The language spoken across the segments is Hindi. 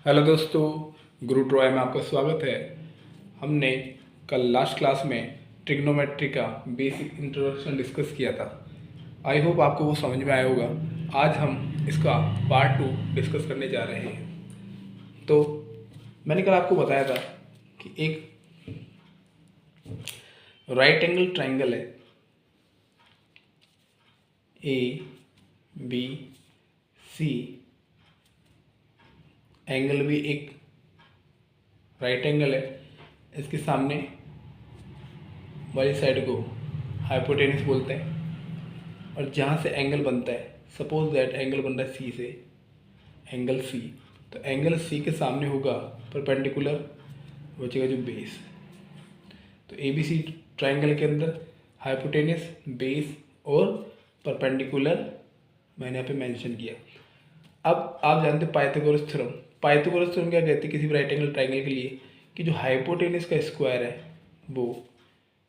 हेलो दोस्तों, गुरु ट्रॉय में आपका स्वागत है। हमने कल लास्ट क्लास में ट्रिग्नोमेट्री का बेसिक इंट्रोडक्शन डिस्कस किया था। आई होप आपको वो समझ में आया होगा। आज हम इसका पार्ट 2 डिस्कस करने जा रहे हैं। तो मैंने कल आपको बताया था कि एक राइट एंगल ट्राइंगल है ABC, एंगल भी एक राइट एंगल है। इसके सामने वाली साइड को हाइपोटेनस बोलते हैं और जहाँ से एंगल बनता है, सपोज दैट एंगल बन रहा है सी से, एंगल सी, तो एंगल सी के सामने होगा परपेंडिकुलर, बचेगा जो बेस। तो ABC ट्राइंगल के अंदर हाइपोटेनस, बेस और परपेंडिकुलर मैंने यहाँ पे मेंशन किया। अब आप जानते हैं पाइथागोरस थ्योरम। पाइथागोरस थ्योरम क्या कहती है किसी भी राइट एंगल ट्राइंगल के लिए, कि जो हाइपोटेनस का स्क्वायर है वो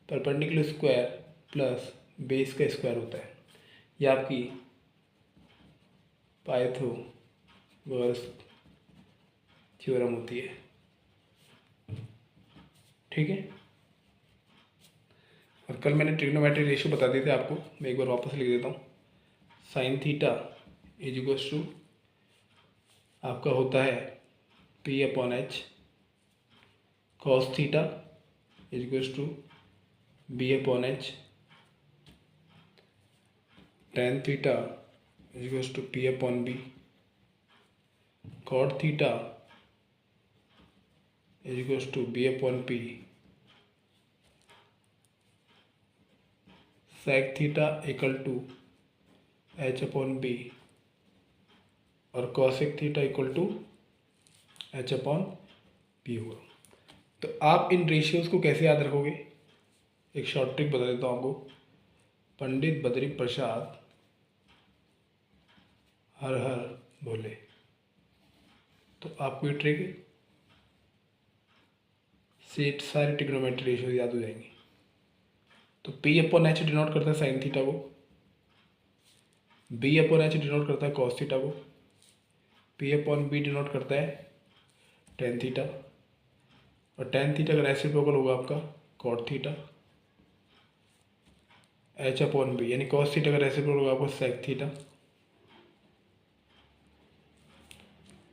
परपेंडिकुलर स्क्वायर प्लस बेस का स्क्वायर होता है। यह आपकी पाइथागोरस थ्योरम होती है। ठीक है। और कल मैंने ट्रिग्नोमेट्री रेशियो बता दिए थे आपको, मैं एक बार वापस लिख देता हूँ। Sine theta is equals to आपका होता है P/H, cos theta is equals to B/H, tan theta is equals to P/B, cot theta is equals to B/P, sec theta equal to H/B और cosec theta equal to H/P होगा। तो आप इन रेशियोज़ को कैसे याद रखोगे, एक शॉर्ट ट्रिक बता देता हूँ आपको। पंडित बद्री प्रसाद हर हर बोले, तो आपको ये ट्रिक से सारे ट्रिग्नोमेट्री रेशियोज याद हो जाएंगे। तो P/H डिनोट करता है साइन थीटा को, B/H डिनोट करता है कॉस थीटा को, P/B डिनोट करता है टेन थीटा, और टेन थीटा का रेसिप्रोकल होगा आपका कॉट थीटा, H/B यानी कॉस थीटा का रेसिप्रोकल होगा आपका सेक थीटा,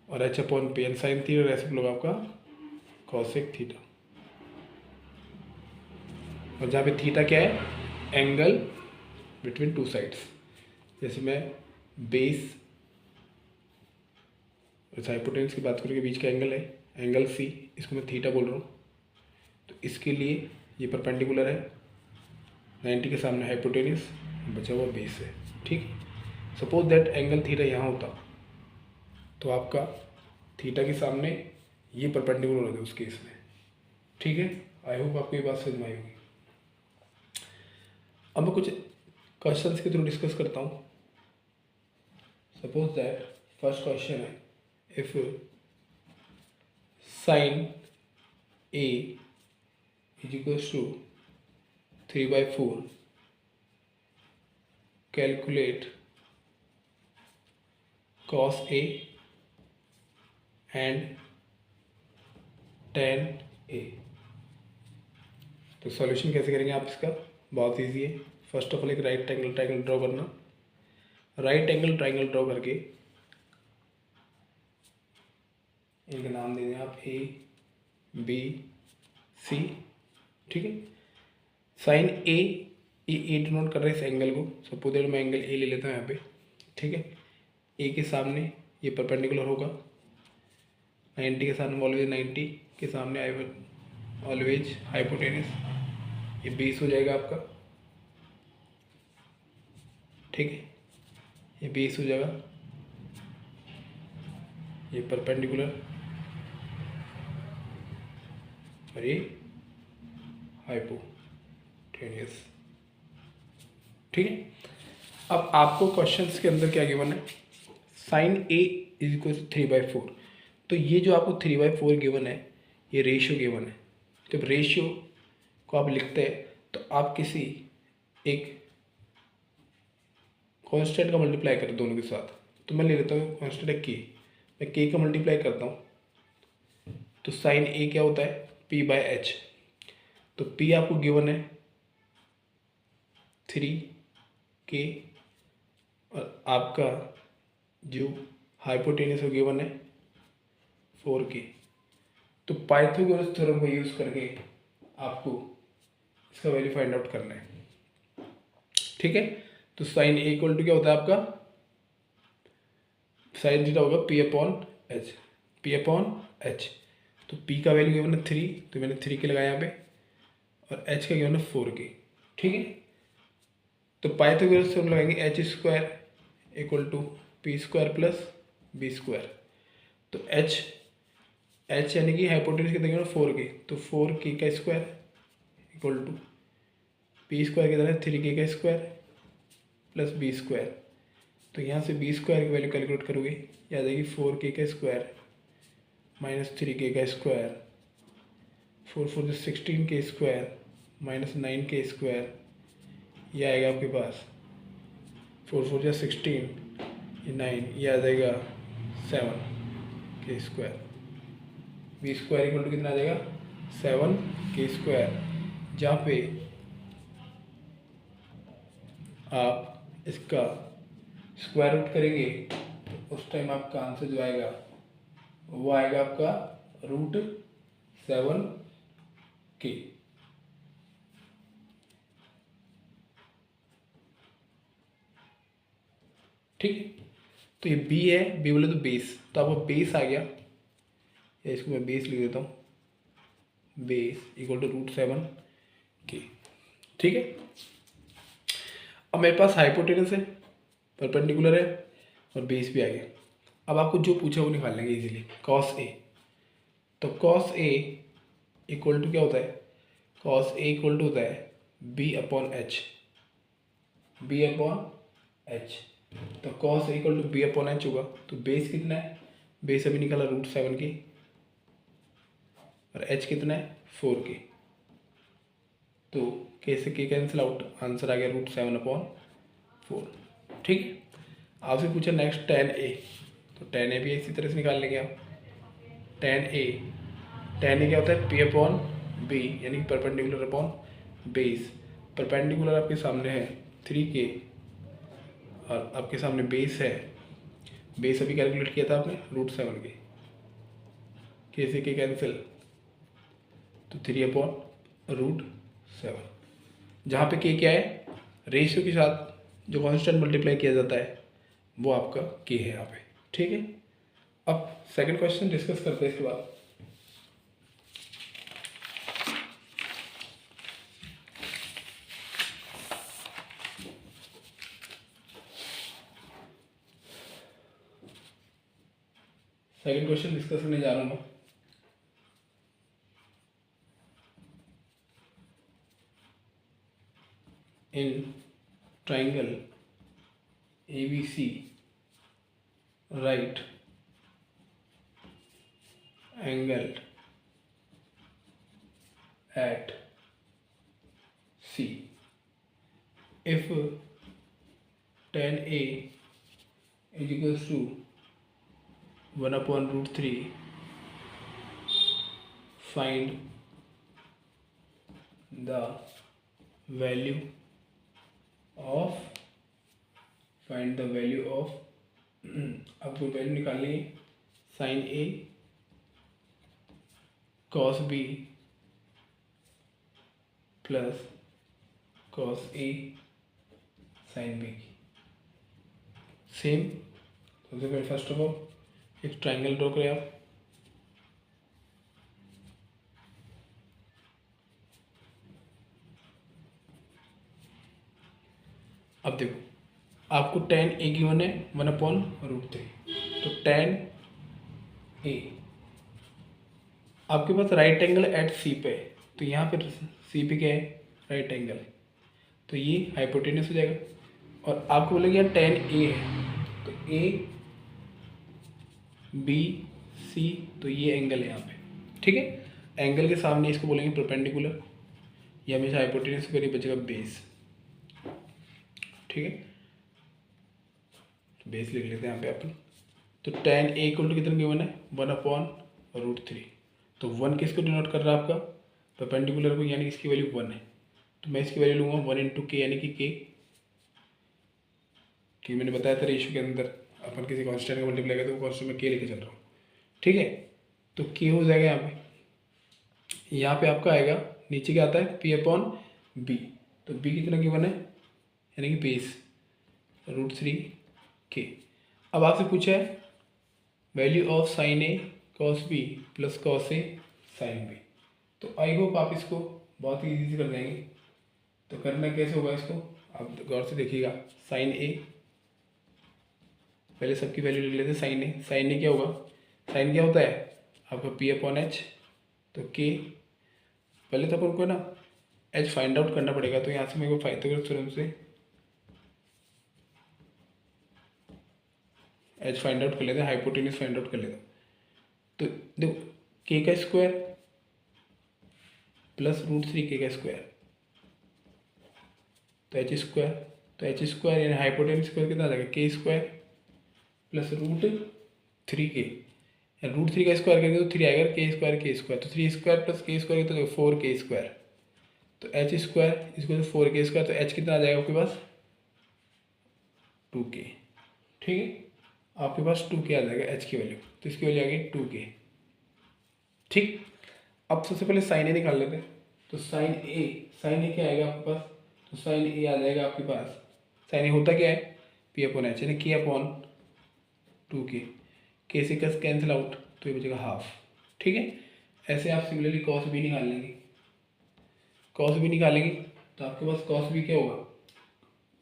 और H/P यानी साइन थीटा का रेसिप्रोकल होगा आपका कॉसेक थीटा। और जहाँ पे थीटा क्या है, एंगल बिटवीन टू साइड्स। जैसे मैं बेस और हाइपोटेनस की बात करूँ, बीच का एंगल है एंगल सी, इसको मैं थीटा बोल रहा हूँ। तो इसके लिए ये परपेंडिकुलर है 90 के सामने हाइपोटेनस, बचा हुआ बेस है। ठीक। सपोज दैट एंगल थीटा यहाँ होता तो आपका थीटा के सामने ये परपेंडिकुलर होता उस केस में। ठीक है। आई होप आपको ये बात समझ में आई होगी। अब मैं कुछ क्वेश्चंस के थ्रू डिस्कस करता हूँ। सपोज दैट फर्स्ट क्वेश्चन है, if sine A is equals to 3/4, calculate cos A and tan A। तो सॉल्यूशन कैसे करेंगे आप इसका, बहुत इजी है। फर्स्ट ऑफ ऑल एक राइट एंगल ट्राइंगल ड्रॉ करना। राइट एंगल ट्राइंगल ड्रॉ करके इनका नाम दे दें आप ABC। ठीक है। साइन ए डिनोट कर रहे हैं इस एंगल को। सपोज दैट मैं एंगल ए ले लेता हूँ यहाँ पे। ठीक है। ए के सामने ये परपेंडिकुलर होगा 90 के सामने, ऑलवेज 90 के सामने आई ऑलवेज हाइपोटेनस, ये 20 हो जाएगा आपका। ठीक है। ये 20 हो जाएगा, ये परपेंडिकुलर और ये हाइपोटेनियस। ठीक है। अब आपको क्वेश्चंस के अंदर क्या गिवन है, sine A is equal to 3/4। तो ये जो आपको 3/4 गिवन है, ये रेशियो गिवन है। जब रेशियो को आप लिखते हैं तो आप किसी एक कांस्टेंट का मल्टीप्लाई करें दोनों के साथ। तो मैं ले लेता हूँ कांस्टेंट है के, मैं के का मल्टीप्लाई करता हूँ तो साइन ए क्या होता है, पी बाय एच। तो पी आपको गिवन है 3K और आपका जो हाइपोटेनस वो गिवन है 4K। तो पाइथागोरस थ्योरम को यूज़ करके आपको इसका वैल्यू फाइंड आउट करना है, ठीक है। तो साइन ए इक्वल टू क्या होता है आपका, साइन थीटा होगा P upon H, P upon H. तो पी का वैल्यू गिवन है 3, तो मैंने 3K लगाया यहाँ पे, और एच का गिवन है 4K, ठीक है। तो पाइथागोरस थ्योरम लगाएंगे, H square equal to P square plus B square. तो एच यानी कि हाइपोटेनस कितना गिवन है 4K, तो 4K का square equal to P square कितना है 3K का स्क्वायर प्लस बी स्क्वायर। तो यहाँ से बी स्क्वायर की वैल्यू कैलकुलेट करोगे, ये आ जाएगी 4K का स्क्वायर माइनस 3K का square, 4 4 16K square minus 9K square, ये आएगा आपके पास 4 4 16, ये 9, ये आ जाएगा 7K square. B square equal to कितना आ जाएगा 7K स्क्वायर, जहाँ पे आप इसका स्क्वायर रूट करेंगे तो उस टाइम आपका आंसर जो आएगा वो आएगा आपका √7K, ठीक। तो ये बी है, बी बोले तो बेस, तो आपका बेस आ गया, या इसको मैं बेस लिख देता हूँ, बेस इक्वल टू √7K, ठीक है। अब मेरे पास हाइपोटेनस है, परपेंडिकुलर है और बेस भी आ गया। अब आपको जो पूछा वो निकाल लेंगे इजीली, कॉस ए। तो कॉस ए इक्वल टू क्या होता है, कॉस ए इक्वल टू होता है B upon H, B upon H. तो cos A equal to B upon H होगा। तो बेस कितना है, बेस अभी निकाला √7K, और एच कितना है 4K। तो K से K कैंसिल आउट, आंसर आ गया √7/4, ठीक है। आपसे पूछा नेक्स्ट tan A, तो tan A भी इसी तरह से निकाल लेंगे आप। tan A क्या होता है, P अपॉन बी, यानी कि परपेंडिकुलर अपॉन बेस। परपेंडिकुलर आपके सामने है 3K और आपके सामने बेस है, बेस अभी कैलकुलेट किया था आपने √7K, K से K कैंसिल, तो 3/√7, जहाँ पे K क्या है, रेशियो के साथ जो कांस्टेंट मल्टीप्लाई किया जाता है वो आपका K है यहाँ पे, ठीक है। अब सेकंड क्वेश्चन डिस्कस करते हैं इसके बाद। सेकंड क्वेश्चन डिस्कस करने जा रहा हूँ। In triangle ABC right angled at C, if tan A is equals to 1/√3, find the value of आपको वैल्यू निकालनी है sine A cos B plus cos A sine B की। सेम, सबसे पहले फर्स्ट ऑफ ऑल एक ट्राइंगल ड्रॉ करें आप। अब देखो आपको tan A गिवन है 1/√3, तो tan A आपके पास राइट एंगल एट C पे है, तो यहाँ पे C पे क्या है, राइट एंगल, तो ये हाइपोटेनस हो जाएगा। और आपको बोलेगा यार tan A है, तो A B C, तो ये एंगल है यहाँ पे, ठीक है। एंगल के सामने इसको बोलेंगे परपेंडिकुलर, ये हमेशा हाइपोटेनस के करीब बचेगा बेस, ठीक है। बेस लिख लेते हैं यहाँ पे अपन। तो tan A इक्वल टू कितना गिवन है 1/√3, तो 1 किसको डिनोट कर रहा है आपका, परपेंडिकुलर को, यानी इसकी वैल्यू 1 है। तो मैं इसकी वैल्यू लूँगा 1 इंटू के, यानी कि के मैंने बताया था रेशियो के अंदर अपन किसी कांस्टेंट का मल्टीप्लाई करते हैं, वो कांस्टेंट में के लेके चल रहा हूँ, ठीक है। तो के हो जाएगा यहाँ पे आपका आएगा, नीचे क्या आता है, पी अपॉन बी। तो बी कितना गिवन है, यानी कि बेस √3 के। अब आपसे पूछा है value of sine A cos B plus cos A sine B. तो आई होप आप इसको बहुत ही ईजी कर देंगे। तो करना कैसे होगा इसको, आप गौर से देखिएगा। साइन ए, पहले सबकी वैल्यू लिख लेते हैं। साइन ए क्या होगा, साइन क्या होता है आपका पी अपॉन एच। तो के, पहले तो अपन को ना एच फाइंड आउट करना पड़ेगा। तो यहाँ से मेरे को पाइथागोरस थ्योरम से एच फाइंड आउट कर लेते हैं, हाइपोटेन्यूज फाइंड आउट कर लेते हैं। तो देखो के का स्क्वायर प्लस √3 के का स्क्वायर, तो एच स्क्वायर। तो एच स्क्वायर यानी हाइपोटेन्यूज स्क्वायर कितना आ जाएगा, के स्क्वायर प्लस √3 के। √3 का स्क्वायर करेंगे तो 3 आएगा, के स्क्वायर। तो 3 स्क्वायर प्लस के स्क्वायर तो 4 के स्क्वायर। तो एच स्क्वायर इसको 4 के स्क्वायर, तो एच कितना आ जाएगा आपके पास 2 के, ठीक है। आपके पास 2 के आ जाएगा एच की वैल्यू, तो इसकी वैल्यू आ गई 2 के, ठीक। अब सबसे पहले साइन ए निकाल लेते हैं। तो साइन ए क्या आएगा आपके पास, तो साइन ए आ जाएगा आपके पास, साइन ए होता क्या है, पी अपॉन एच, यानी के अपॉन 2 के से कस कैंसिल आउट, तो ये बचेगा हाफ, ठीक है। ऐसे आप सिमिलरली कॉस बी निकाल लेंगे। कॉस बी निकालेंगे तो आपके पास कॉस बी क्या होगा,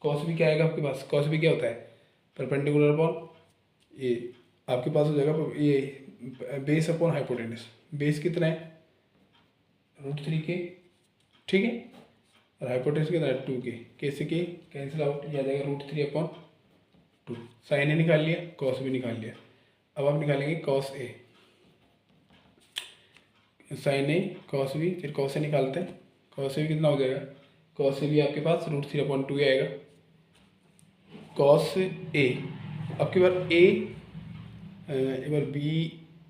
कॉस बी क्या आएगा आपके पास, कॉस बी क्या होता है, परपेंडिकुलर अपॉन ये आपके पास हो जाएगा ये बेस अपॉन हाइपोटेन्यूज। बेस कितना है √3 के, ठीक है, और हाइपोटेन्यूज कितना है 2 के से के कैंसिल आउट, ये आ जाएगा √3 अपॉन 2। साइन ए निकाल लिया, कॉस बी निकाल लिया। अब आप निकालेंगे cos A, sine A cos B, फिर कॉस ए निकालते हैं। कॉस ए भी कितना हो जाएगा, कॉस ए भी आपके पास √3 अपॉन 2 आएगा। कॉस ए आपके बार ए, एक बार बी,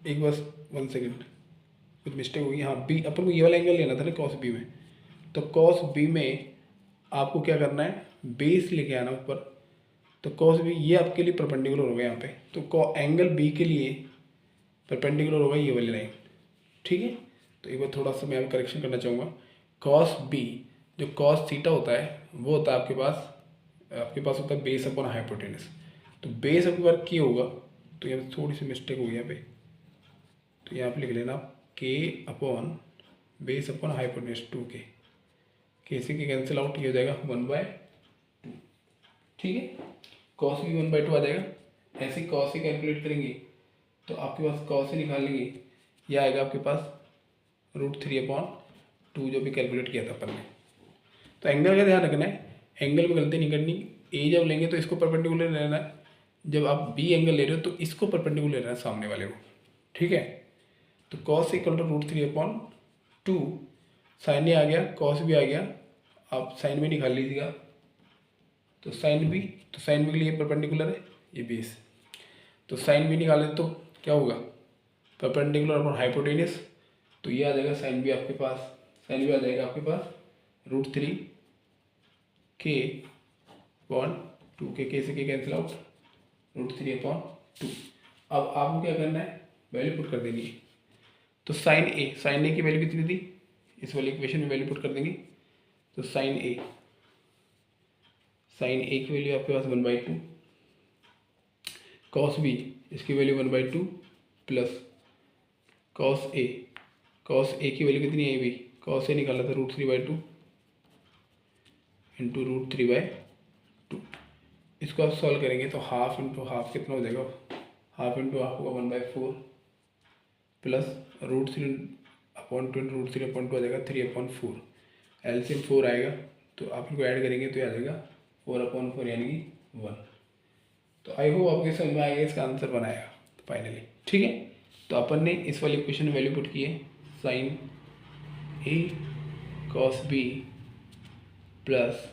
एक बार 1 सेकेंड कुछ मिस्टेक होगी, हाँ बी अपन को ये वाला एंगल लेना था ना कॉस बी में। तो कॉस बी में आपको क्या करना है, बेस लेके आना ऊपर। तो कॉस बी ये आपके लिए परपेंडिकुलर होगा यहाँ पे, तो एंगल बी के लिए परपेंडिकुलर होगा ये वाली लाइन, ठीक है। तो एक बार थोड़ा सा मैं करेक्शन करना चाहूँगा। कॉस बी जो कॉस थीटा होता है वो होता है आपके पास होता है बेस अपॉन हाइपोटेन्यूज। तो बेस आपके बार के होगा, तो यहाँ पे थोड़ी सी मिस्टेक होगी यहाँ पे, तो यहाँ पे लिख लेना के अपॉन बेस अपॉन हाइपोटेन्यूज 2 के से के कैंसिल आउट, ये हो जाएगा 1/2, ठीक है। कॉस भी 1/2 आ जाएगा। ऐसे कॉस से कैलकुलेट करेंगे तो आपके पास कॉस से निकालेंगे, यह आएगा आपके पास √3 अपॉन 2 जो भी कैलकुलेट किया था अपन ने। तो एंगल का ध्यान रखना है, एंगल में गलती नहीं करनी। ए जब लेंगे तो इसको परपेंडिकुलर लेना है, जब आप बी एंगल ले रहे हो तो इसको परपेंडिकुलर लेना है सामने वाले को, ठीक है। तो cos equal to √3 upon 2, sine A आ गया, कॉस भी आ गया, आप साइन भी निकाल लीजिएगा। तो साइन बी के लिए परपेंडिकुलर है ये बेस, तो साइन बी निकाले तो क्या होगा, परपेंडिकुलर अपॉन हाइपोटेन्यूज। तो ये आ जाएगा साइन बी आपके पास, साइन बी आ जाएगा आपके पास √3 के अपॉन 2 के से के कैंसिल आउट, √3 अपॉन 2। अब आपको क्या करना है, वैल्यू पुट कर देनी है। तो साइन ए की वैल्यू कितनी थी, इस वाली इक्वेशन में वैल्यू पुट कर देंगे। तो साइन ए की वैल्यू आपके पास 1/2, कॉस बी इसकी वैल्यू 1/2 प्लस कॉस ए की वैल्यू कितनी है, भी कॉस ए निकाला था √3/2 इंटू √3/2। इसको आप सॉल्व करेंगे तो हाफ इंटू हाफ कितना हो जाएगा, हाफ इंटू हाफ होगा 1/4 प्लस √3 अपॉन 2 √3 अपॉन 2 आ जाएगा 3/4। एलसीएम 4 आएगा, तो आप इनको ऐड करेंगे तो ये आ जाएगा 4/4 यानी कि 1। तो आई होप आपके समझ में आएगा, इसका आंसर बनाएगा फाइनली, ठीक है। तो अपन ने इस वाली इक्वेशन में वैल्यू पुट की है, sine A cos B plus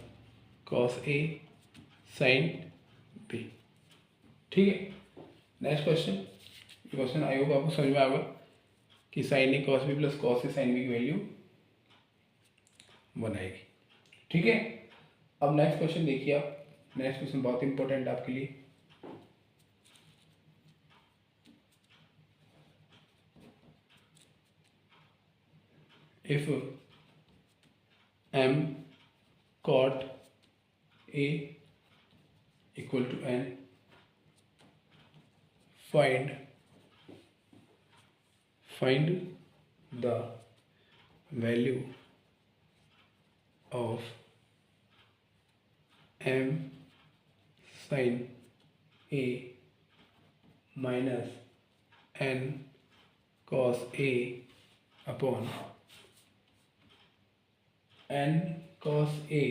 cos A sine B, ठीक है। नेक्स्ट क्वेश्चन, ये क्वेश्चन आई होप आपको समझ में आएगा। कि sign A cos B plus cos A sine B की वैल्यू 1 आएगी। ठीक है, अब नेक्स्ट क्वेश्चन देखिए आप। नेक्स्ट क्वेश्चन बहुत इंपॉर्टेंट है आपके लिए। If m cot a equal to n, find the value of m sin a minus n cos a upon n cos a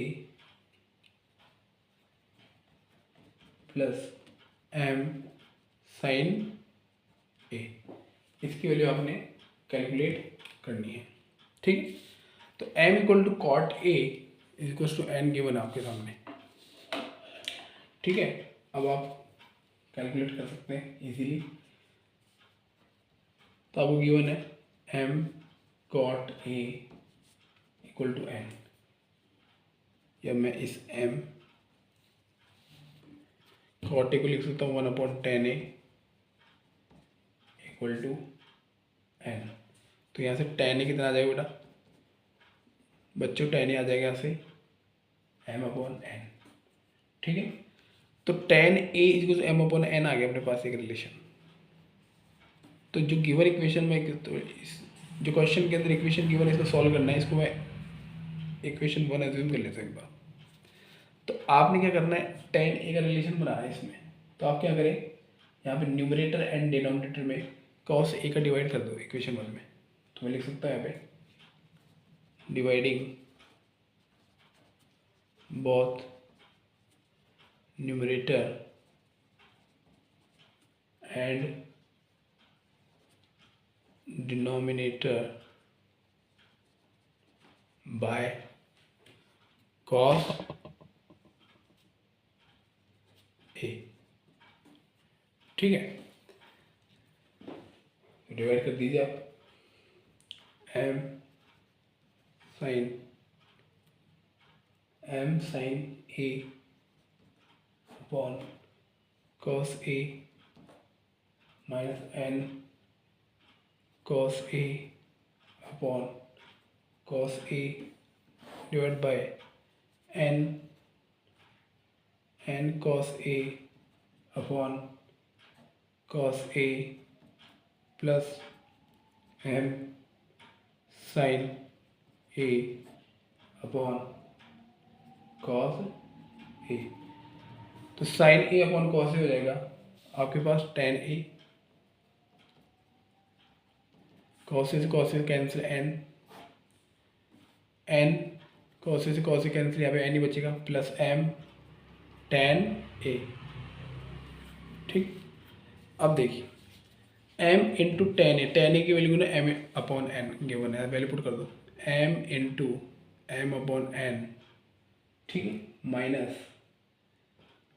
plus m sin a। इसकी वैल्यू आपने कैलकुलेट करनी है। ठीक है, तो m equal to cot a equal to n given आपके सामने। ठीक है, अब आप कैलकुलेट कर सकते हैं इजीली। तो आपको गिवन है m cot a equal to n, या मैं इस m कॉट ए को लिख सकता हूँ 1/10a इक्वल टू n। तो यहाँ से tan a कितना आ जाएगा बेटा बच्चों, tan a आ जाएगा यहाँ से m/n। ठीक है, तो tan a इक्वल m/n आ गया अपने पास एक रिलेशन। तो जो गिवन इक्वेशन में, तो इस जो क्वेश्चन के अंदर इक्वेशन गिवन है इसको सॉल्व करना है। इसको मैं इक्वेशन 1 एज्यूम कर लेता हूँ एक बार। तो आपने क्या करना है, tan a का रिलेशन बनाना है इसमें। तो आप क्या करें, यहाँ पे न्यूमरेटर एंड डिनोमिनेटर में cos a का डिवाइड कर दो इक्वेशन 1 में। तो मैं लिख सकता हूँ यहाँ पे dividing both numerator and denominator by cos a। ठीक है, डिवाइड कर दीजिए आप m sin a upon cos a minus n cos a upon cos a divide by n cos a upon cos a plus m sin a upon cos a। तो sin a upon cos a हो जाएगा आपके पास tan a, cos a से cos a cancel, n cos a से cos a कैंसिल, यहाँ पे n ही बचेगा, प्लस m tan a। ठीक, अब देखिए m इंटू tan a की वैल्यू ना m/n गिवन है, वैल्यू पुट कर दो m इंटू m/n। ठीक है, माइनस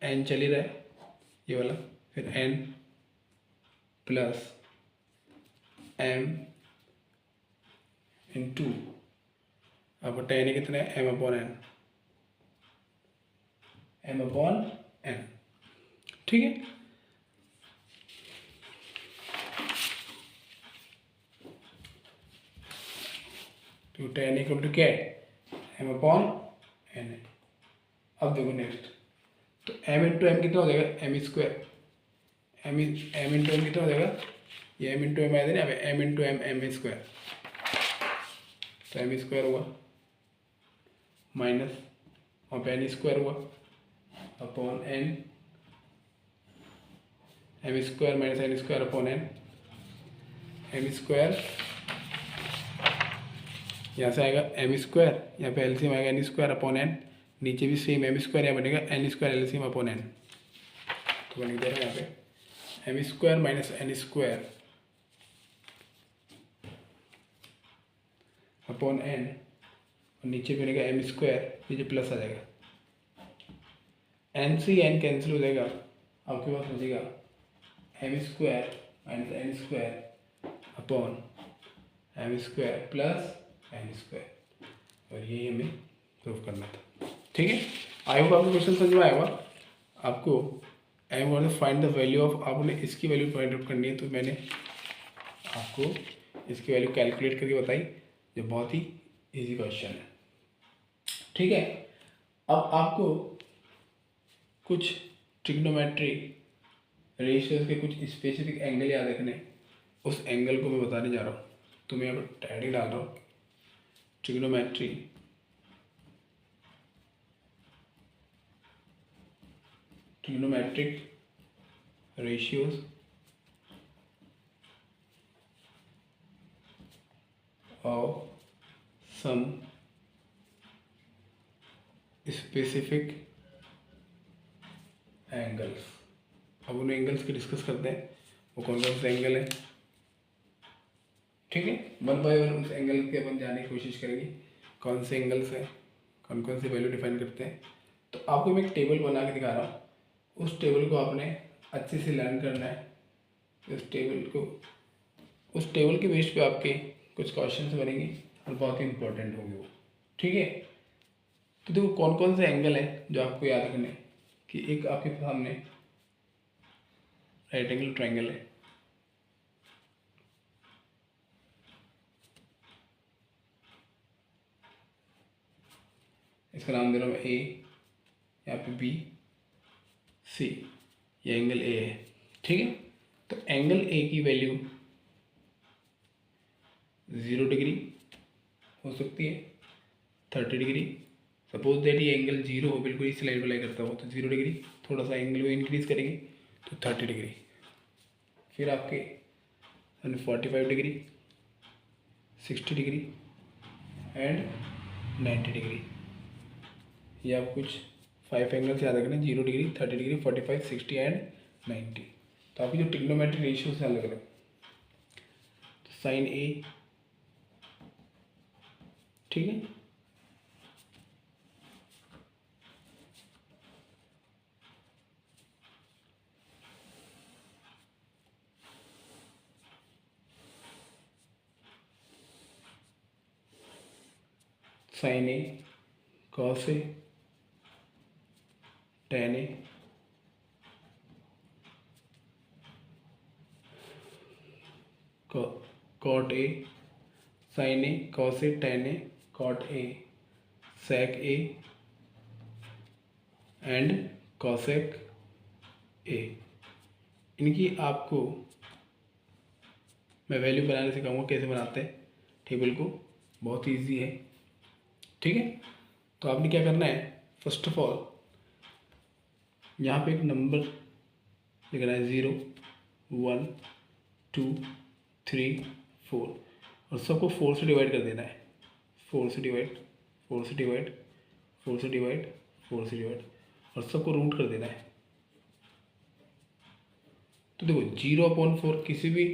n चल ही रहा है ये वाला, फिर n प्लस m इंटू अब tan a कितना है m/n। ठीक है, तो tan इक्वल टू क्या है m/n। अब देखो नेक्स्ट, तो m इंटू एम कितना हो जाएगा m square, m into M कितना हो जाएगा, ये m इंटू एम आया था ना, m इंटू एम स्क्वायर। तो m स्क्वायर हुआ माइनस और n स्क्वायर हुआ upon n, m square minus n square upon n, m square यहाँ से आएगा m स्क्वायर, यहाँ पे एलसीएम आएगा n स्क्वायर अपॉन n, नीचे भी सेम m स्क्वायर यहाँ बनेगा n square LCM upon n। तो बन गया यहाँ पे m square minus n square upon n, और नीचे बनेगा m स्क्वायर, नीचे प्लस आ जाएगा, n से n कैंसिल हो जाएगा, आपके पास बचेगा m square minus n square upon M square plus N square, और ये हमें प्रूव करना था। ठीक है, आई होप आपको क्वेश्चन समझ में आएगा। आपको I want to find the value of, आपने इसकी वैल्यू फाइंड आउट करनी है, तो मैंने आपको इसकी वैल्यू कैलकुलेट करके बताई, जो बहुत ही इजी क्वेश्चन है। ठीक है, अब आपको कुछ ट्रिग्नोमेट्री रेशियोज के कुछ स्पेसिफिक एंगल याद रखने, उस एंगल को मैं बताने जा रहा हूँ। तो मैं यहाँ पर टैडिंग डाल रहा हूँ, trigonometry trigonometric ratios of some specific angles। अब उन एंगल्स की डिस्कस करते हैं, वो कौन कौन से एंगल हैं। ठीक है, वन बाय वन उस एंगल के अपन जानने की कोशिश करेंगे, कौन से एंगल्स हैं, कौन कौन से वैल्यू डिफाइन करते हैं। तो आपको मैं एक टेबल बना के दिखा रहा हूँ, उस टेबल को आपने अच्छे से लर्न करना है। उस टेबल के बेस पे आपके कुछ क्वेश्चंस बनेंगे और बहुत ही इंपॉर्टेंट होंगे वो। ठीक है, तो देखो कौन कौन से एंगल हैं जो आपको याद रखने हैं, कि एक आपके सामने राइट एंगल ट्रायंगल है, इसका नाम दे रहा हूँ ए, यहाँ पे बी सी, ये एंगल ए है। ठीक है, तो एंगल ए की वैल्यू 0 डिग्री हो सकती है, 30 डिग्री। सपोज दैट ये एंगल 0 हो, बिल्कुल इस लाइन पर लाई करता हो, तो 0 डिग्री, थोड़ा सा एंगल को इंक्रीज करेंगे तो 30 डिग्री। फिर आपके 45 डिग्री, 60 डिग्री एंड 90 डिग्री। ये आप कुछ 5 एंगल्स याद रखना, 0 डिग्री, 30 डिग्री, 45, 60 एंड 90। तो आपकी जो ट्रिग्नोमेट्री रेशियो से अलग अलग, तो साइन ए, ठीक है, sine A, cos A, tan A, cot A, sine A, cos A, tan A, cot A, sec A and cosec A. इनकी आपको मैं वैल्यू बनाने सिखाऊंगा, कैसे बनाते हैं टेबल को, बहुत ईजी है। ठीक है, तो आपने क्या करना है, फर्स्ट ऑफ ऑल यहाँ पे एक नंबर लिखना है, 0, 1, 2, 3, 4, और सबको 4 से डिवाइड कर देना है, 4 से डिवाइड, 4 से डिवाइड, 4 से डिवाइड, 4 से डिवाइड, और सबको रूट कर देना है। तो देखो 0/4 किसी भी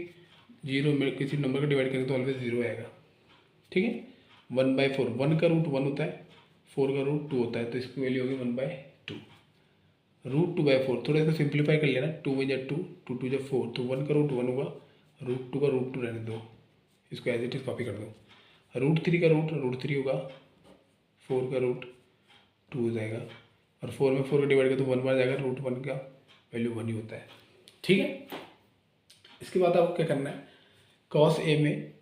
0 में किसी नंबर का डिवाइड करेंगे तो ऑलवेज 0 आएगा। ठीक है, 1/4, 1 का रूट 1 होता है, 4 का रूट 2 होता है, तो इसकी वैल्यू होगी 1/2। रूट 2/4, थोड़ा सा सिंप्लीफाई कर लेना, 2 × 2, 2 × 2 4, तो 1 का रूट 1 होगा, रूट 2 का रूट 2 रहने दो, इसको एज इट इज कॉपी कर दो। रूट 3 का रूट 3 होगा, 4 का रूट 2 हो जाएगा, और 4 में 4 का डिवाइड कर तो 1 बार जाएगा, रूट 1 का वैल्यू 1 ही होता है। ठीक है, इसके बाद आपको क्या करना है, कॉस ए में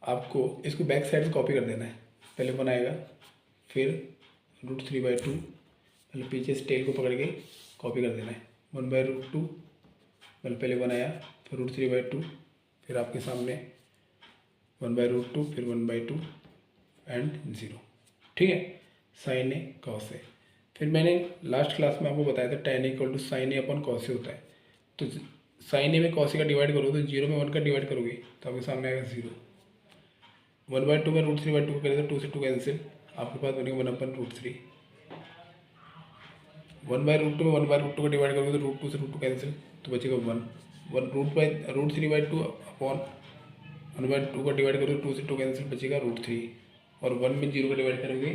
आपको इसको बैक साइड से कॉपी कर देना है। पहले 1 आएगा, फिर √3/2, मतलब पीछे से टेल को पकड़ के कॉपी कर देना है, 1/√2, मतलब पहले 1 आया, फिर √3/2, फिर आपके सामने 1/√2, फिर 1/2 एंड 0। ठीक है, साइन ए कॉस ए। फिर मैंने लास्ट क्लास में आपको बताया था tan = sin A/cos A होता है। तो साइन ए में कॉस ए का डिवाइड करोगे तो 0 में 1 का डिवाइड करोगे तो आपके सामने आएगा 0। 1/2 में √3/2 को करें तो 2 से 2 कैंसिल, आपके पास बनेगा 1/√3। 1/√2 में 1/√2 को डिवाइड करोगे तो √2 से √2 कैंसिल, तो बचेगा 1। √3/2 अपॉन 1/2 का डिवाइड करोगे 2 से 2 कैंसिल, बचेगा √3। और 1 में 0 का डिवाइड करोगे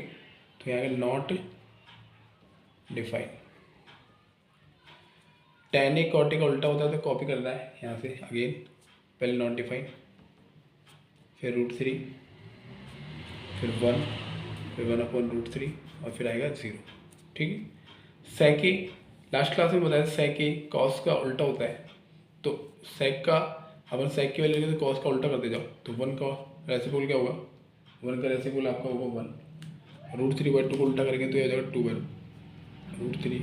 तो यहाँ आएगा not define. tan A cot A का उल्टा होता है, तो कॉपी करना है यहाँ से अगेन, पहले नॉट डिफाइन, फिर √3, फिर 1, फिर 1/√3 और फिर आएगा 0। ठीक है। सेक ए, लास्ट क्लास में बताया सेक ए कॉस का उल्टा होता है। तो सेक का अपन सेक की वैल्यू तो कॉस का उल्टा करते जाओ, तो 1 का रेसिप्रोकल क्या होगा, 1 का रेसिप्रोकल आपका होगा 1। √3/2 को उल्टा करेंगे तो ये आ जाएगा 2/√3।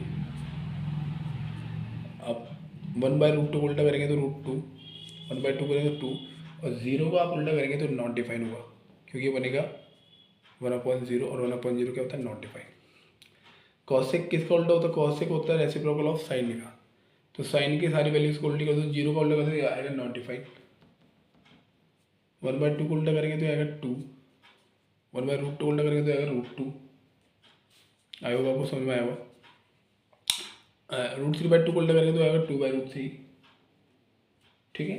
अब 1/√2 को उल्टा करेंगे तो √2, 1/2 करेंगे तो 2, और 0 को आप उल्टा करेंगे तो नॉट डिफाइन होगा, क्योंकि बनेगा 1/0 और 1/0 क्या होता है, नॉट डिफाइन। कॉसेक किसका उल्टा होता है, कॉसेक होता है रेसिप्रोकल ऑफ साइन का। तो साइन की सारी वैल्यूज को उल्टी कर दो, 0 का उल्टा कर दो आएगा नॉट डिफाइन, 1/2 को उल्टा करेंगे तो आएगा 2, 1/√2 उल्टा करेंगे तो आएगा √2। आया होगा, आपको समझ में आया होगा। √3/2 को उल्टा करेंगे तो आएगा 2/√3। ठीक है,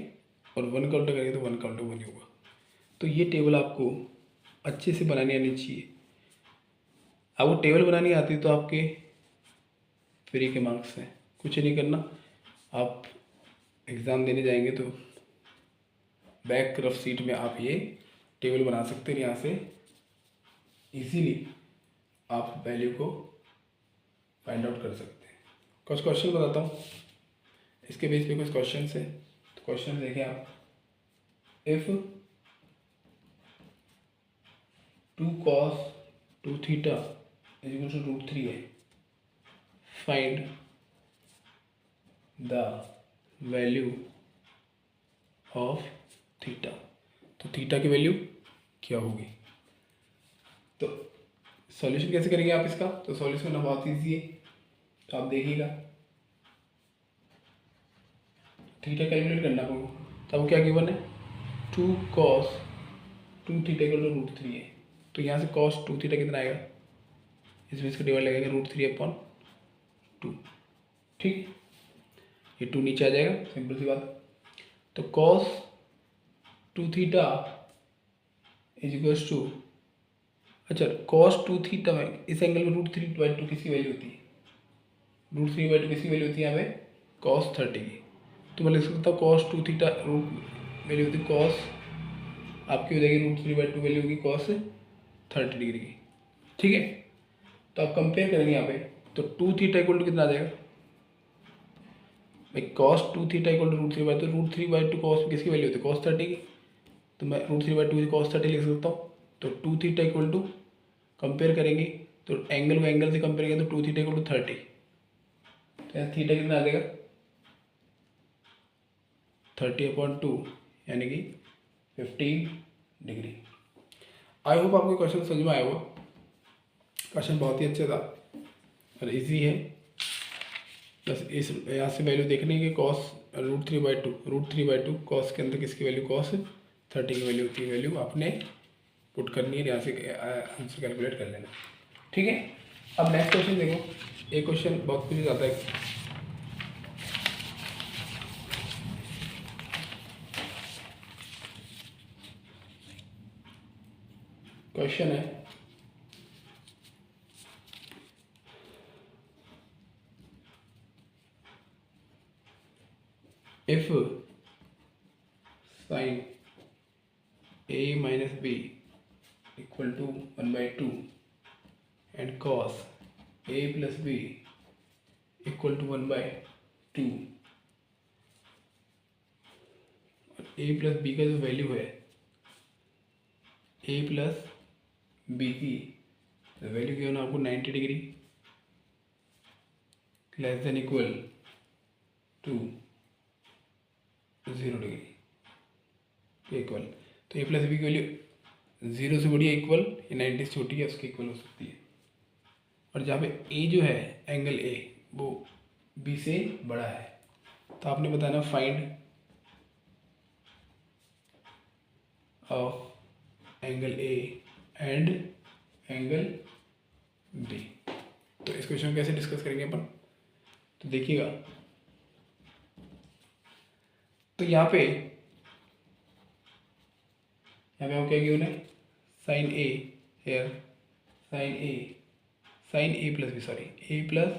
और 1 का उल्टा करेंगे तो 1 का उल्टा 1 ही होगा। तो ये टेबल आपको अच्छे से बनानी आनी चाहिए। आपको टेबल बनानी आती तो आपके फ्री के मार्क्स हैं, कुछ नहीं करना। आप एग्ज़ाम देने जाएंगे तो बैक रफ सीट में आप ये टेबल बना सकते हैं, यहाँ से इजीली आप वैल्यू को फाइंड आउट कर सकते हैं। कुछ क्वेश्चन बताता हूँ, इसके बेस पे कुछ क्वेश्चन है। तो क्वेश्चन देखें आप, if 2 cos 2 theta is equal to √3 है, find the value of theta. तो थीटा की वैल्यू क्या होगी। तो सॉल्यूशन कैसे करेंगे आप इसका, तो सॉल्यूशन करना बहुत ईजी है। तो आप देखिएगा, थीटा कैलकुलेट करना होगा। तो आपको क्या गिवन है, 2 cos 2 थीटा इक्वल टू √3 है। तो यहाँ से cos 2 थीटा कितना आएगा, इसमें इसका डिवाइड लगेगा √3/2। ठीक, ये 2 नीचे आ जाएगा, सिंपल सी बात। तो cos 2 theta is equals to, अच्छा cos 2 थीटा में इस एंगल में √3/2 किसकी वैल्यू होती है, √3/2 किसकी वैल्यू होती है यहाँ पे, cos 30 की। तो मैं लिख सकता हूँ cos 2 थीटा वैल्यू होती है cos, आपकी हो जाएगी √3/2 वैल्यू होगी cos 30 डिग्री की। ठीक है, तो आप कंपेयर करेंगे यहाँ पे, तो 2 थीटा इक्वल टू कितना आ जाएगा भाई, cos 2 theta equal to √3/2 cos किसकी वैल्यू होती है cos 30 की। तो मैं √3/2 cos 30 लिख सकता हूँ। तो 2 थीटा इक्वल टू, कंपेयर करेंगे तो एंगल को एंगल से कंपेयर करेंगे तो 2 थीटा इक्वल टू 30। तो यहाँ थीटा कितना आ जाएगा 30/2 यानी कि 15 डिग्री। आई होप आपको क्वेश्चन समझ में आया होगा। क्वेश्चन बहुत ही अच्छा था और इजी है। बस इस यहाँ से वैल्यू देखने की cos √3/2 cos के अंदर किसकी वैल्यू cos 30 की वैल्यू की वैल्यू आपने पुट करनी है, यहाँ से आंसर कैलकुलेट कर लेना। ठीक है, अब नेक्स्ट क्वेश्चन देखो। एक क्वेश्चन बहुत कुछ आता है। क्वेश्चन है, if sin a minus b equal to 1/2 and cos a plus b equal to 1/2, और a प्लस बी का जो वैल्यू है, a प्लस बी की वैल्यू क्या होना आपको 90 degree less than equal to 0 degree equal. तो a प्लस बी की वैल्यू 0 से बड़ी है इक्वल, या 90 से छोटी है उसके इक्वल हो सकती है। और जहाँ पे a जो है एंगल a वो b से बड़ा है, तो आपने बताना find of angle a and angle b। तो इस क्वेश्चन को कैसे डिस्कस करेंगे अपन, तो देखिएगा। तो यहाँ पे हम क्या गिवन है, sine A here sine A plus B, sorry A plus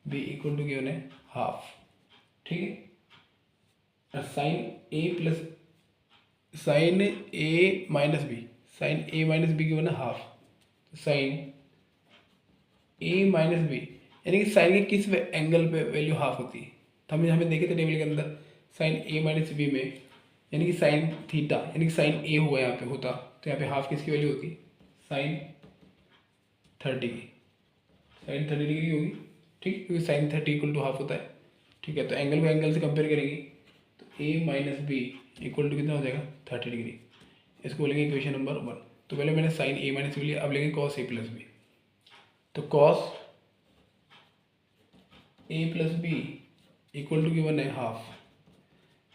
B equal to given है हाफ। ठीक है, और sine A plus sine A minus B, sine A minus B की बना हाफ, तो साइन ए माइनस बी, यानी कि साइन के किस एंगल पे वैल्यू हाफ होती है। तो हमें हमें देखे थे टेबल के अंदर साइन ए माइनस बी में, यानी कि साइन थीटा, यानी कि साइन ए हुआ यहाँ पे होता, तो यहाँ पे हाफ किसकी वैल्यू होती, साइन 30 की, साइन 30 डिग्री होगी, ठीक, क्योंकि साइन 30 इक्वल टू हाफ होता है, ठीक है। तो एंगल को एंगल से कंपेयर करेंगे, तो ए माइनस बी इक्वल टू कितना हो जाएगा 30 डिग्री, इसको बोलेंगे इक्वेशन नंबर 1। तो पहले मैंने साइन ए माइनस बी लिया, अब लेंगे कॉस ए प्लस बी, तो cos A plus B equal to given है हाफ,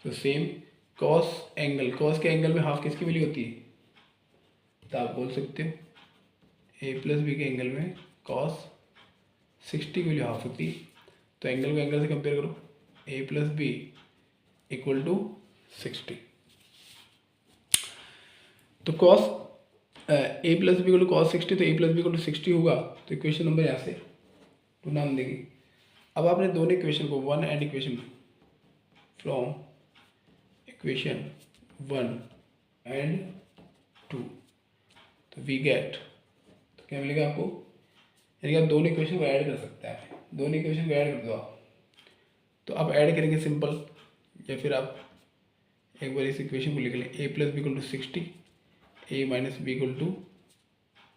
तो सेम कॉस एंगल, कॉस के एंगल में हाफ किसकी वैल्यू होती है, तो आप बोल सकते हो ए प्लस बी के एंगल में कॉस 60 की वैल्यू हाफ होती है। तो एंगल को एंगल से कंपेयर करो, A plus B equal to 60, तो cos A plus B equal to cos 60, तो A plus B equal to 60 होगा, तो इक्वेशन नंबर यहाँ से 2 नाम देंगे। अब आपने दोनों इक्वेशन को 1 and equation from equation 1 and 2, तो वी गेट, तो क्या मिलेगा आपको, यानी कि आप दोनों इक्वेशन को ऐड कर सकते हैं, दोनों इक्वेशन को ऐड कर दो आप, तो आप ऐड करेंगे सिंपल, या फिर आप एक बार इस इक्वेशन को लिख लें, A plus B equal to 60, A minus B equal to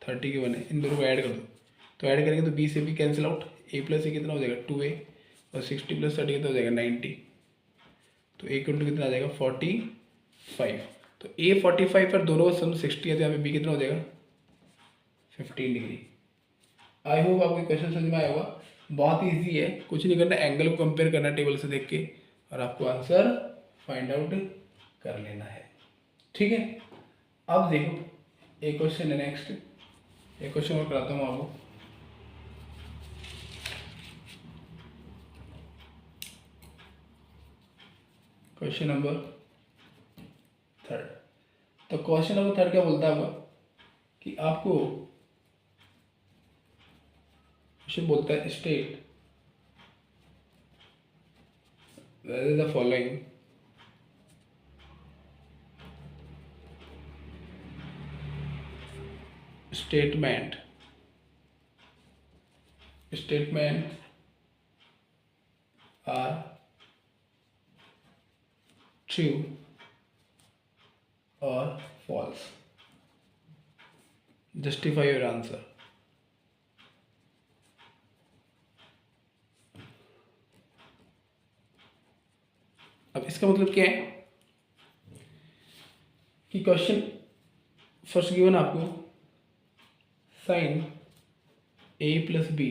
30 के 1 है, इन दोनों को ऐड कर दो, तो ऐड करेंगे तो बी से बी कैंसिल आउट, ए प्लस ए कितना हो जाएगा 2a, और 60 प्लस 30 कितना हो जाएगा 90, तो ए इक्वल टू कितना आ जाएगा 45, तो ए 45 पर दोनों सम 60 है, तो यहाँ पे बी कितना हो जाएगा 15 डिग्री। आई होप आपको क्वेश्चन समझ में आया होगा, बहुत ईजी है, कुछ नहीं करना, एंगल को कंपेयर करना टेबल से देख के, और आपको आंसर फाइंड आउट कर लेना है, ठीक है। अब देखो एक क्वेश्चन है नेक्स्ट, एक क्वेश्चन और कराता हूँ आपको। क्वेश्चन नंबर 3, तो क्वेश्चन नंबर 3 क्या बोलता है आपका कि आपको क्वेश्चन बोलता है state the following statement are true और फॉल्स, जस्टिफाई योर आंसर। अब इसका मतलब क्या है कि क्वेश्चन फर्स्ट गिवन आपको sine A plus B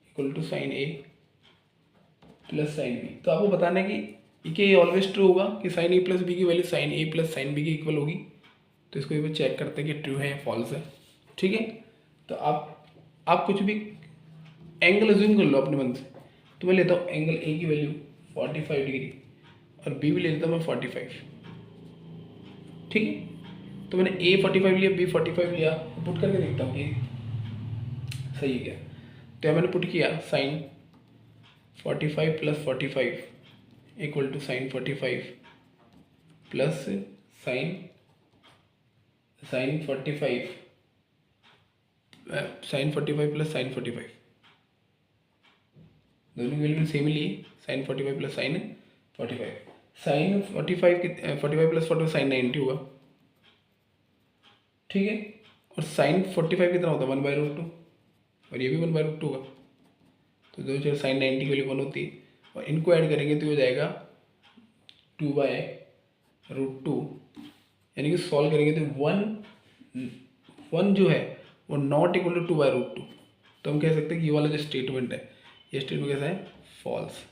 equal to sine A plus sine B, तो आपको बताना है कि क्या ये ऑलवेज ट्रू होगा कि साइन ए प्लस बी की value sign A plus sine B की इक्वल होगी, तो इसको एक बार चेक करते हैं कि ट्रू है या फॉल्स है, ठीक है। तो आप कुछ भी एंगल अज्यूम कर लो अपने मन से, तो मैं लेता हूँ एंगल ए की वैल्यू 45 डिग्री और बी भी ले लेता हूँ मैं 45, ठीक है। तो मैंने ए 45 लिया, बी 45 लिया, पुट करके देखता हूँ कि सही है क्या। तो यहाँ मैंने पुट किया sine 45 plus 45 equal to sine 45 plus sine 45 plus sine 45, दोनों की वैल्यू सेम ही लिए, sine 45 plus sine 45, sine 45 plus 45 sine 90 होगा, ठीक है। और साइन 45 कितना होता है 1/√2, और ये भी 1/√2 होगा, तो दो जो साइन 90 की वैल्यू 1 होती है, और इनको ऐड करेंगे तो हो जाएगा 2/√2, यानी कि सॉल्व करेंगे तो 1 जो है वो नॉट इक्वल टू 2/√2, तो हम कह सकते हैं कि ये वाला जो स्टेटमेंट है, ये स्टेटमेंट कैसा है फॉल्स।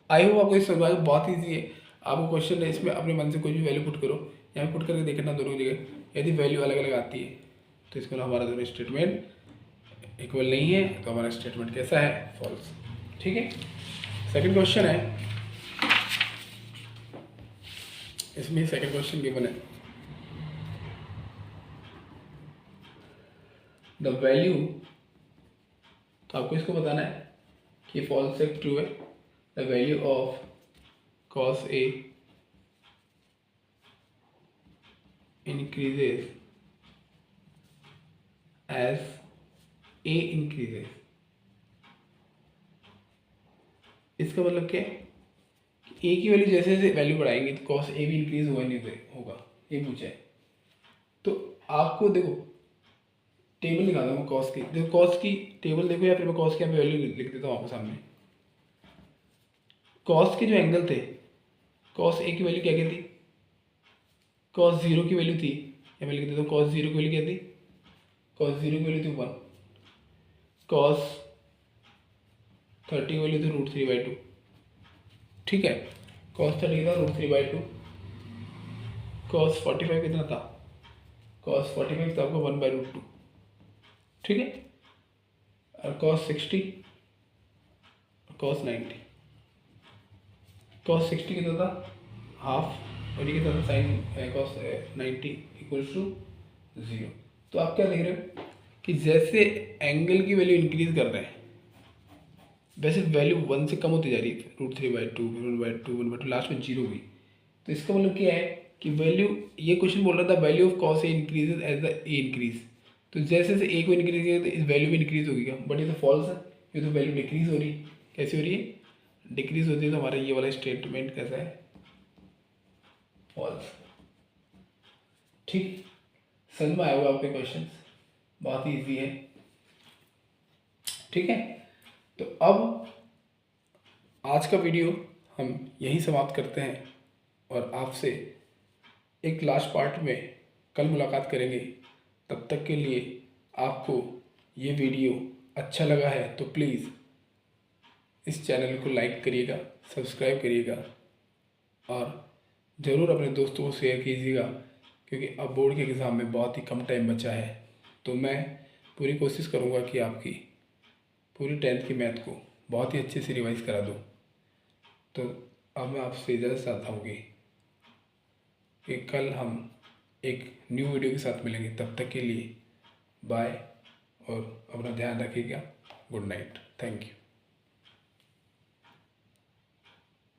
आई होप आपको इस समझ में, बहुत ईजी है, आपको क्वेश्चन है इसमें अपने मन से कोई भी वैल्यू पुट करो, यहाँ पुट करके देखना दोनों जगह, यदि वैल्यू अलग अलग आती है तो इसको हमारा दोनों स्टेटमेंट इक्वल नहीं है, तो हमारा स्टेटमेंट कैसा है फॉल्स, ठीक है। सेकंड क्वेश्चन है, इसमें सेकंड क्वेश्चन गिवन है द वैल्यू, तो आपको इसको बताना है कि फॉल्स है ट्रू है, the value of cos A increases as a increases। इसका मतलब क्या है कि ए की वैल्यू जैसे जैसे वैल्यू बढ़ाएंगे तो कॉस ए भी इंक्रीज होगा नहीं होगा, ये पूछा है। तो आपको देखो टेबल दिखा दूँ कॉस की, देखो कॉस की टेबल देखो, या फिर मैं कॉस की यहाँ पे वैल्यू लिख देता हूँ आपके सामने। कॉस के जो एंगल थे, कॉस ए की वैल्यू क्या क्या थी, कॉस जीरो की वैल्यू थी, या मैं लिख देता हूँ कॉस जीरो की वैल्यू क्या थी, कॉस जीरो की वैल्यू थी 1, कॉस 30 की वैल्यू थी √3/2, ठीक है। कॉस 30 था √3/2, कॉस 45 कितना था, कॉस 45 था आपका 1/√2, ठीक है। और कॉस 60, कॉस 90, कॉस 60 कितना था हाफ, और ये कितना था साइन कॉस 90 इक्वल्स टू 0। तो आप क्या देख रहे हो कि जैसे एंगल की वैल्यू इंक्रीज कर रहे हैं वैसे वैल्यू 1 से कम होती जा रही है, √3/2 1/2 1/2 लास्ट में 0 हुई। तो इसका मतलब क्या है कि वैल्यू, ये क्वेश्चन बोल रहा था value of cos A increases as the A increase. तो जैसे जैसे ए को इंक्रीज किया तो इस वैल्यू भी इंक्रीज होगी क्या, बट ये तो फॉल्स है, ये तो वैल्यू डिक्रीज हो रही है। कैसे हो रही है, डिक्रीज होती है। तो हमारा ये वाला स्टेटमेंट कैसा है, फॉल्स। ठीक, समझ में आया होगा आपके क्वेश्चन, बहुत ही ईजी है, ठीक है। तो अब आज का वीडियो हम यहीं समाप्त करते हैं और आपसे एक लास्ट पार्ट में कल मुलाकात करेंगे। तब तक के लिए आपको ये वीडियो अच्छा लगा है तो प्लीज़ इस चैनल को लाइक करिएगा, सब्सक्राइब करिएगा और ज़रूर अपने दोस्तों को शेयर कीजिएगा, क्योंकि अब बोर्ड के एग्ज़ाम में बहुत ही कम टाइम बचा है। तो मैं पूरी कोशिश करूँगा कि आपकी पूरी 10th की मैथ को बहुत ही अच्छे से रिवाइज करा दूँ। तो अब मैं आपसे इजाज़त चाहता हूँ कि कल हम एक न्यू वीडियो के साथ मिलेंगे। तब तक के लिए बाय और अपना ध्यान रखिएगा। Good night, thank you.